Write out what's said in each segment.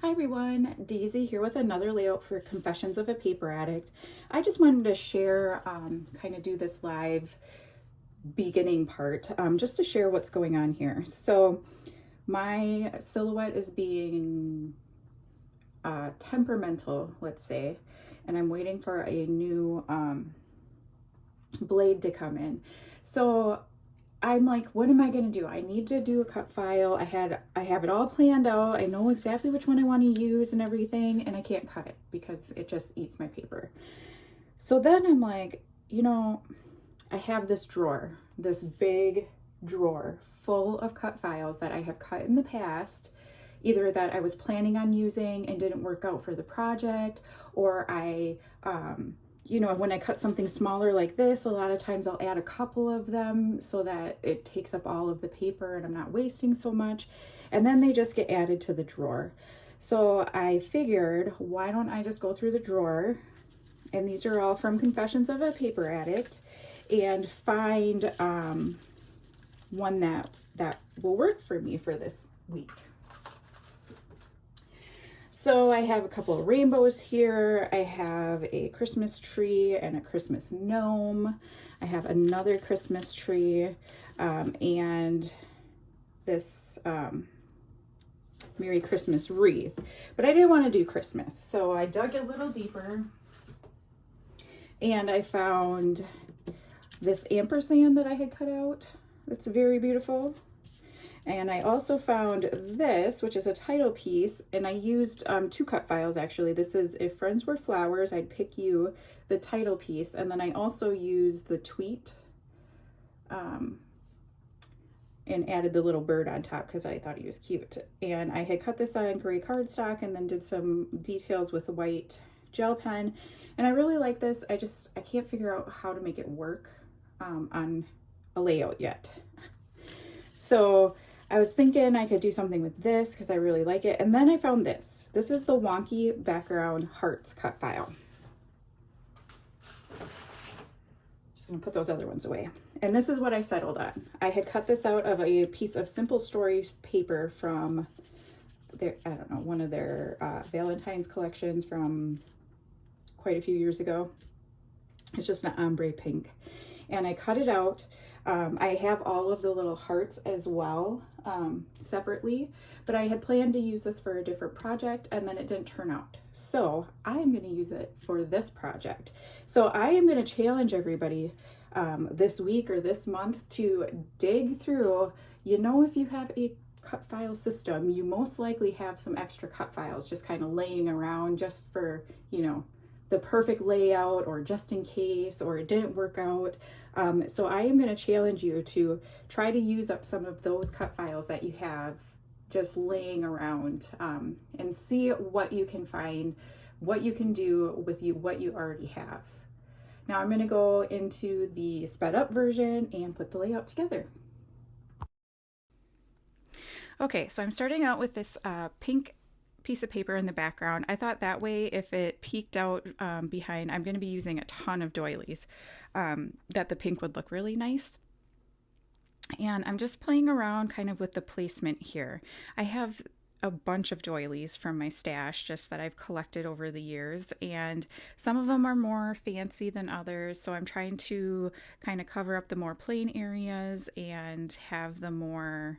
Hi everyone, Daisy here with another layout for Confessions of a Paper Addict. I just wanted to share, kind of do this live beginning part, just to share what's going on here. So my silhouette is being temperamental, let's say, and I'm waiting for a new blade to come in. So I'm like, what am I going to do? I need to do a cut file. I have it all planned out. I know exactly which one I want to use and everything, and I can't cut it because it just eats my paper. So then I'm like, I have this drawer, this big drawer full of cut files that I have cut in the past, either that I was planning on using and didn't work out for the project, or when I cut something smaller like this, a lot of times I'll add a couple of them so that it takes up all of the paper and I'm not wasting so much. And then they just get added to the drawer. So I figured, why don't I just go through the drawer, and these are all from Confessions of a Paper Addict, and find one that will work for me for this week. So I have a couple of rainbows here. I have a Christmas tree and a Christmas gnome. I have another Christmas tree and this Merry Christmas wreath. But I didn't want to do Christmas, so I dug a little deeper and I found this ampersand that I had cut out. That's very beautiful. And I also found this, which is a title piece, and I used two cut files actually. This is If Friends Were Flowers, I'd Pick You, the title piece, and then I also used the tweet and added the little bird on top because I thought he was cute. And I had cut this on gray cardstock and then did some details with a white gel pen. And I really like this. I can't figure out how to make it work on a layout yet. So I was thinking I could do something with this because I really like it. And then I found this. This is the Wonky Background Hearts cut file. Just gonna put those other ones away. And this is what I settled on. I had cut this out of a piece of Simple Stories paper from one of their Valentine's collections from quite a few years ago. It's just an ombre pink. And I cut it out. I have all of the little hearts as well, separately, but I had planned to use this for a different project and then it didn't turn out. So I'm going to use it for this project. So I am going to challenge everybody this week or this month to dig through, if you have a cut file system, you most likely have some extra cut files just kind of laying around just for, the perfect layout or just in case, or it didn't work out. So I am going to challenge you to try to use up some of those cut files that you have just laying around and see what you can find, what you can do with what you already have. Now I'm going to go into the sped up version and put the layout together. Okay, so I'm starting out with this pink piece of paper in the background. I thought that way if it peeked out behind, I'm going to be using a ton of doilies, that the pink would look really nice. And I'm just playing around kind of with the placement here. I have a bunch of doilies from my stash just that I've collected over the years, and some of them are more fancy than others, so I'm trying to kind of cover up the more plain areas and have the more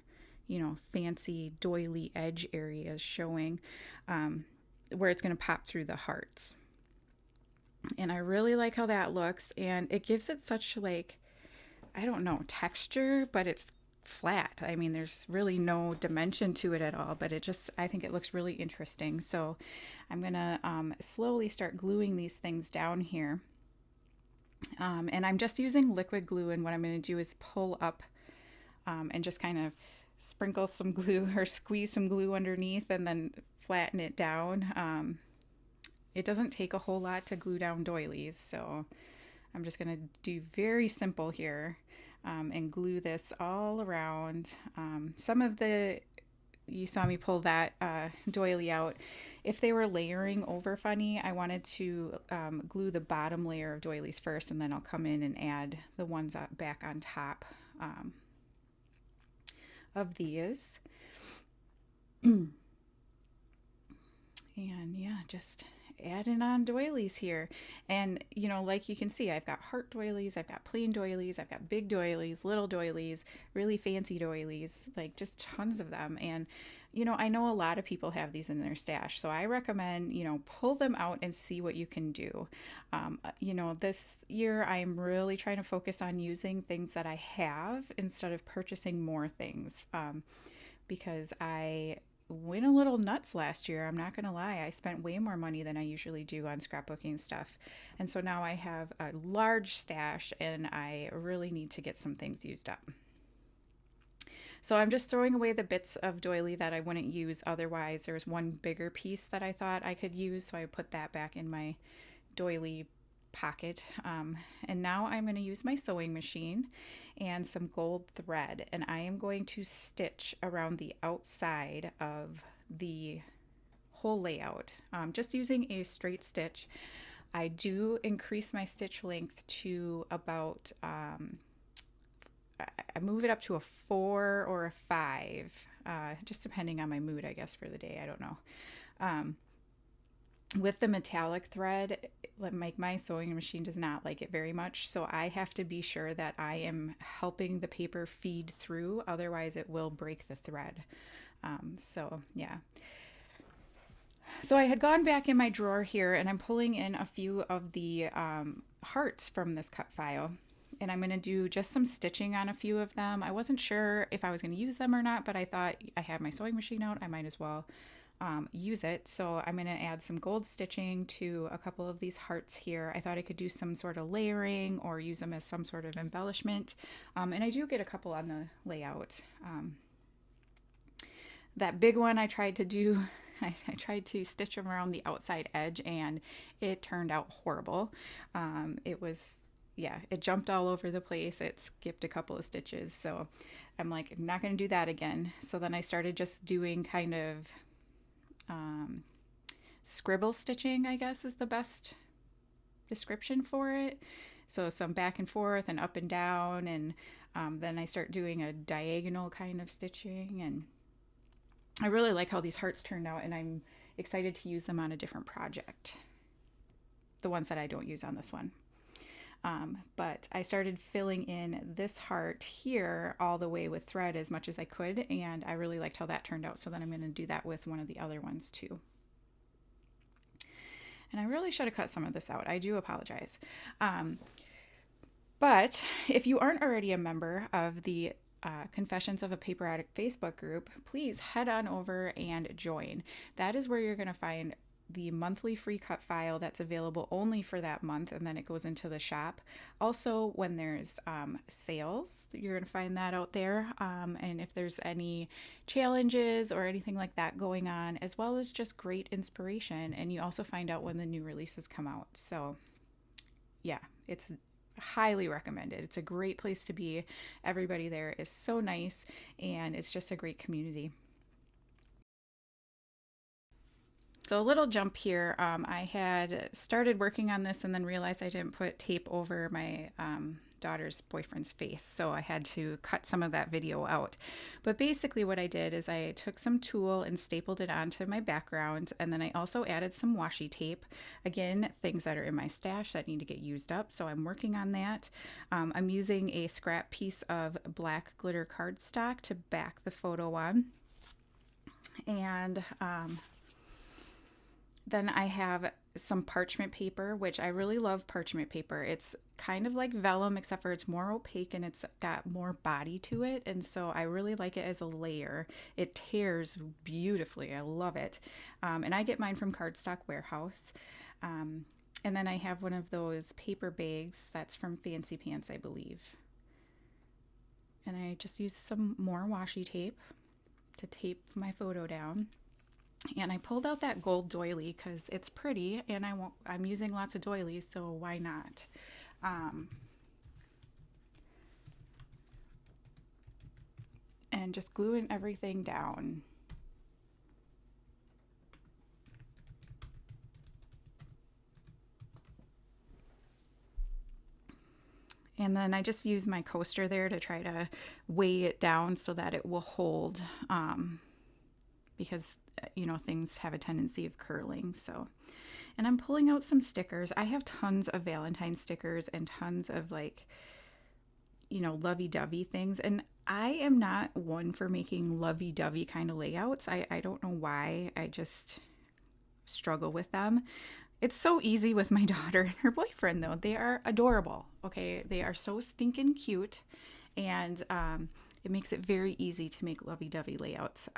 fancy doily edge areas showing where it's going to pop through the hearts. And I really like how that looks, and it gives it such texture, but it's flat. I mean, there's really no dimension to it at all, but I think it looks really interesting. So I'm going to slowly start gluing these things down here. And I'm just using liquid glue, and what I'm going to do is pull up and just kind of sprinkle some glue or squeeze some glue underneath and then flatten it down. It doesn't take a whole lot to glue down doilies, so I'm just going to do very simple here and glue this all around. You saw me pull that doily out. If they were layering over funny, I wanted to glue the bottom layer of doilies first, and then I'll come in and add the ones back on top of these. And yeah, just adding on doilies here. And, you know, like you can see, I've got heart doilies, I've got plain doilies, I've got big doilies, little doilies, really fancy doilies, like just tons of them. And, you know, I know a lot of people have these in their stash. So I recommend, you know, pull them out and see what you can do. You know, this year I'm really trying to focus on using things that I have instead of purchasing more things. Because I went a little nuts last year. I'm not going to lie. I spent way more money than I usually do on scrapbooking stuff. And so now I have a large stash and I really need to get some things used up. So I'm just throwing away the bits of doily that I wouldn't use otherwise. There's one bigger piece that I thought I could use, so I put that back in my doily pocket. And now I'm going to use my sewing machine and some gold thread, and I am going to stitch around the outside of the whole layout, just using a straight stitch. I do increase my stitch length to about I move it up to a 4 or a 5, just depending on my mood, I guess, for the day. I don't know. With the metallic thread, like my sewing machine does not like it very much, so I have to be sure that I am helping the paper feed through, otherwise it will break the thread. So yeah. So I had gone back in my drawer here and I'm pulling in a few of the hearts from this cut file. And I'm going to do just some stitching on a few of them. I wasn't sure if I was going to use them or not, but I thought I had my sewing machine out. I might as well use it. So I'm going to add some gold stitching to a couple of these hearts here. I thought I could do some sort of layering or use them as some sort of embellishment. And I do get a couple on the layout. That big one I tried to do, I tried to stitch them around the outside edge and it turned out horrible. It was, yeah, it jumped all over the place. It skipped a couple of stitches. So I'm like, I'm not going to do that again. So then I started just doing kind of scribble stitching, I guess is the best description for it. So some back and forth and up and down. And then I start doing a diagonal kind of stitching. And I really like how these hearts turned out, and I'm excited to use them on a different project. The ones that I don't use on this one. But I started filling in this heart here all the way with thread as much as I could, and I really liked how that turned out. So then I'm going to do that with one of the other ones too. And I really should have cut some of this out. I do apologize. But if you aren't already a member of the Confessions of a Paper Addict Facebook group, please head on over and join. That is where you're going to find the monthly free cut file that's available only for that month, and then it goes into the shop. Also, when there's sales, you're going to find that out there. And if there's any challenges or anything like that going on, as well as just great inspiration. And you also find out when the new releases come out. So yeah, it's highly recommended. It's a great place to be. Everybody there is so nice, and it's just a great community. So a little jump here. I had started working on this and then realized I didn't put tape over my daughter's boyfriend's face, so I had to cut some of that video out. But basically what I did is I took some tulle and stapled it onto my background, and then I also added some washi tape. Again, things that are in my stash that need to get used up, so I'm working on that. I'm using a scrap piece of black glitter cardstock to back the photo on. And then I have some parchment paper, which I really love parchment paper. It's kind of like vellum, except for it's more opaque and it's got more body to it. And so I really like it as a layer. It tears beautifully. I love it. And I get mine from Cardstock Warehouse. And then I have one of those paper bags that's from Fancy Pants, I believe. And I just use some more washi tape to tape my photo down. And I pulled out that gold doily because it's pretty, and I'm using lots of doilies, so why not? And just gluing everything down. And then I just use my coaster there to try to weigh it down so that it will hold because, you know, things have a tendency of curling. So, and I'm pulling out some stickers. I have tons of Valentine stickers and tons of like, you know, lovey-dovey things. And I am not one for making lovey-dovey kind of layouts. I don't know why. I just struggle with them. It's so easy with my daughter and her boyfriend, though. They are adorable. Okay. They are so stinking cute. And it makes it very easy to make lovey-dovey layouts.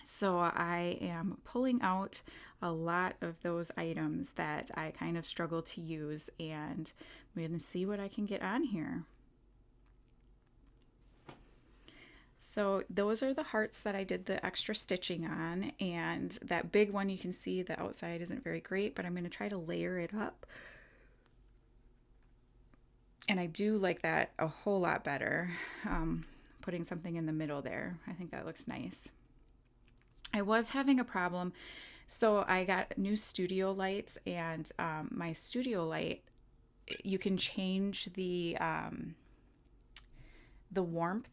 So I am pulling out a lot of those items that I kind of struggle to use, and I'm going to see what I can get on here. So those are the hearts that I did the extra stitching on, and that big one, you can see the outside isn't very great, but I'm going to try to layer it up. And I do like that a whole lot better, putting something in the middle there. I think that looks nice. I was having a problem, so I got new studio lights, and my studio light, you can change the warmth,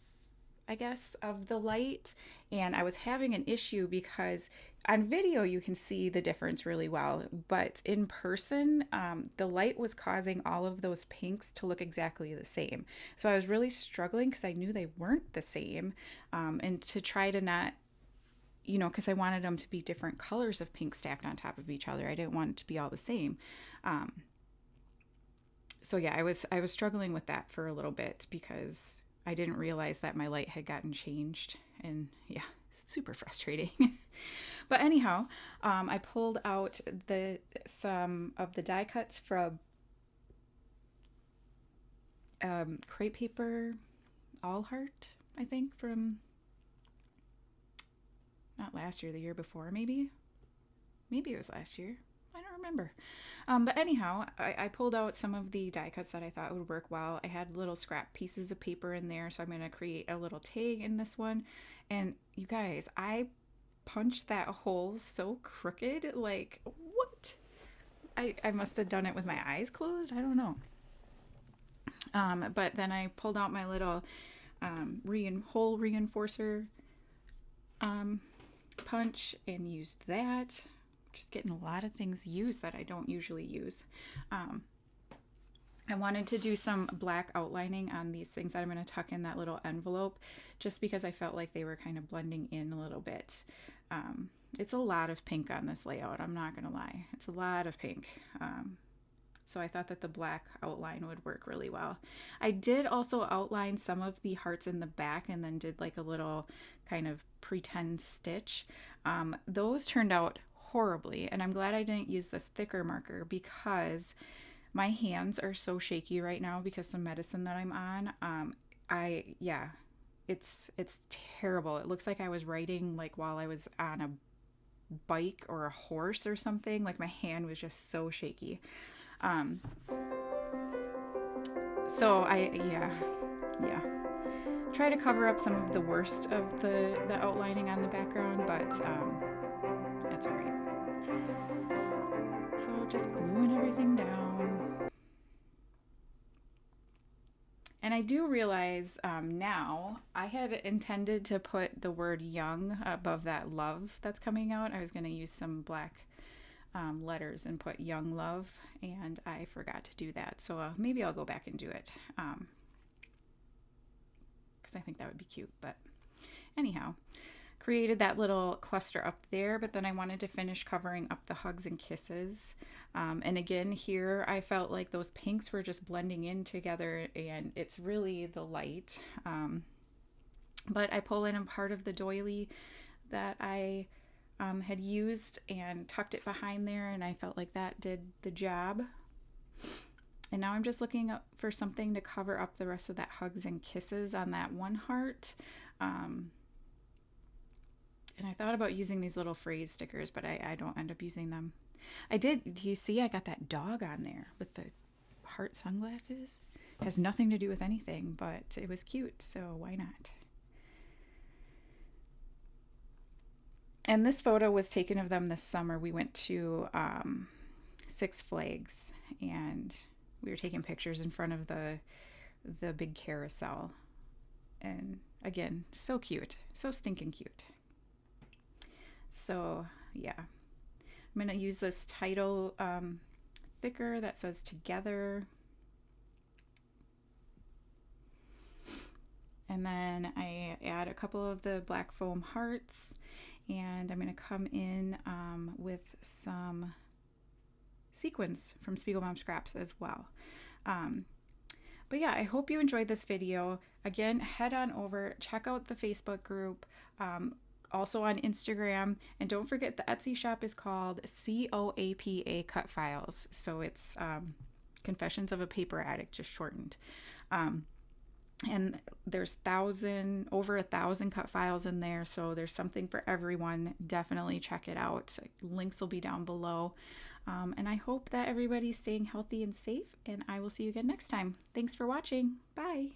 I guess, of the light, and I was having an issue because on video you can see the difference really well, but in person the light was causing all of those pinks to look exactly the same. So I was really struggling because I knew they weren't the same, and to try to not, you know, because I wanted them to be different colors of pink stacked on top of each other. I didn't want it to be all the same. So yeah, I was struggling with that for a little bit because I didn't realize that my light had gotten changed, and yeah, it's super frustrating. But anyhow, I pulled out some of the die cuts from crepe paper all heart, I think, from not last year, the year before, maybe it was last year. I don't remember. But anyhow, I pulled out some of the die cuts that I thought would work well. I had little scrap pieces of paper in there, so I'm going to create a little tag in this one. And you guys, I punched that hole so crooked. Like, what? I must have done it with my eyes closed. I don't know. But then I pulled out my little hole reinforcer punch and used that. Just getting a lot of things used that I don't usually use. I wanted to do some black outlining on these things that I'm going to tuck in that little envelope, just because I felt like they were kind of blending in a little bit. It's a lot of pink on this layout, I'm not going to lie. It's a lot of pink. So I thought that the black outline would work really well. I did also outline some of the hearts in the back and then did like a little kind of pretend stitch. Those turned out horribly, and I'm glad I didn't use this thicker marker because my hands are so shaky right now because of some medicine that I'm on. It's terrible. It looks like I was writing like while I was on a bike or a horse or something. Like my hand was just so shaky. So try to cover up some of the worst of the outlining on the background, but that's all right. So just gluing everything down. And I do realize now, I had intended to put the word young above that love that's coming out. I was going to use some black letters and put young love, and I forgot to do that. So maybe I'll go back and do it because I think that would be cute. But anyhow, created that little cluster up there, but then I wanted to finish covering up the hugs and kisses. And again, here I felt like those pinks were just blending in together, and it's really the light. But I pull in a part of the doily that I had used and tucked it behind there, and I felt like that did the job. And now I'm just looking up for something to cover up the rest of that hugs and kisses on that one heart. And I thought about using these little phrase stickers, but I don't end up using them. Do you see I got that dog on there with the heart sunglasses? It has nothing to do with anything, but it was cute, so why not? And this photo was taken of them this summer. We went to Six Flags, and we were taking pictures in front of the big carousel. And again, so cute, so stinking cute. So yeah, I'm going to use this title thicker that says Together. And then I add a couple of the black foam hearts, and I'm going to come in with some sequins from Spiegelbaum Scraps as well. But yeah, I hope you enjoyed this video. Again, head on over, check out the Facebook group, also on Instagram, and don't forget the Etsy shop is called COAPA Cut Files. So it's Confessions of a Paper Addict, just shortened. And there's over 1,000 cut files in there, so there's something for everyone. Definitely check it out. Links will be down below. And I hope that everybody's staying healthy and safe, and I will see you again next time. Thanks for watching. Bye.